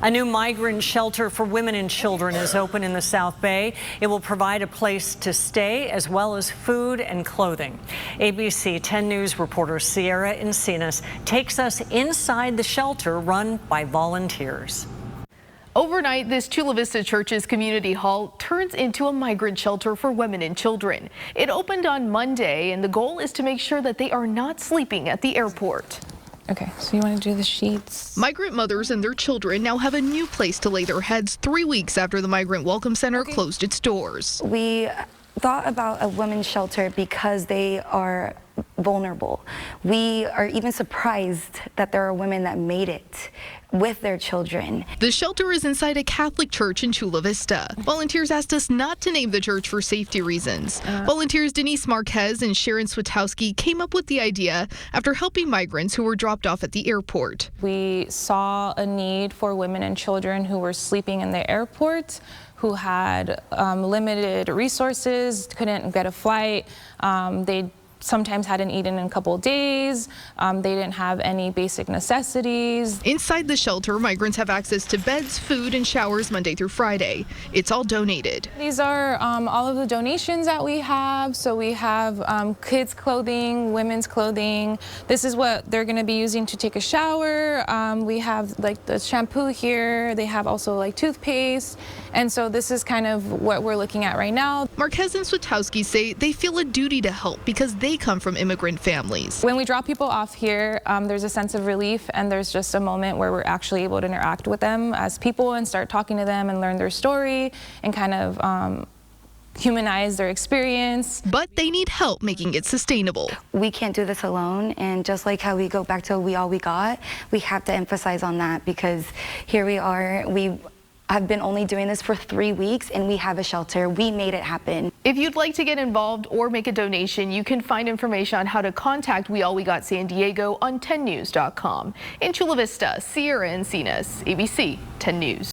A new migrant shelter for women and children is open in the South Bay. It will provide a place to stay as well as food and clothing. ABC 10 News reporter Sierra Encinas takes us inside the shelter run by volunteers. Overnight, this Chula Vista church's community hall turns into a migrant shelter for women and children. It opened on Monday, and the goal is to make sure that they are not sleeping at the airport. Okay, so you want to do the sheets? Migrant mothers and their children now have a new place to lay their heads 3 weeks after the Migrant Welcome Center closed its doors. We thought about a women's shelter because they are vulnerable. We are even surprised that there are women that made it with their children. The shelter is inside a Catholic church in Chula Vista. Volunteers asked us not to name the church for safety reasons. Volunteers Denise Marquez and Sharon Switowski came up with the idea after helping migrants who were dropped off at the airport. We saw a need for women and children who were sleeping in the airport, who had limited resources, couldn't get a flight. They sometimes hadn't eaten in a couple of days. They didn't have any basic necessities. Inside the shelter, migrants have access to beds, food, and showers Monday through Friday. It's all donated. These are all of the donations that we have. So we have kids' clothing, women's clothing. This is what they're going to be using to take a shower. We have like the shampoo here. They have also like toothpaste. And so this is kind of what we're looking at right now. Marquez and Switowski say they feel a duty to help because they come from immigrant families. When we drop people off here, there's a sense of relief, and there's just a moment where we're actually able to interact with them as people and start talking to them and learn their story and kind of humanize their experience. But they need help making it sustainable. We can't do this alone, and just like how we go back to we all we got, we have to emphasize on that because here we are. I've been only doing this for 3 weeks and we have a shelter. We made it happen. If you'd like to get involved or make a donation, you can find information on how to contact We All We Got San Diego on 10news.com. In Chula Vista, Sierra Encinas, ABC 10 News.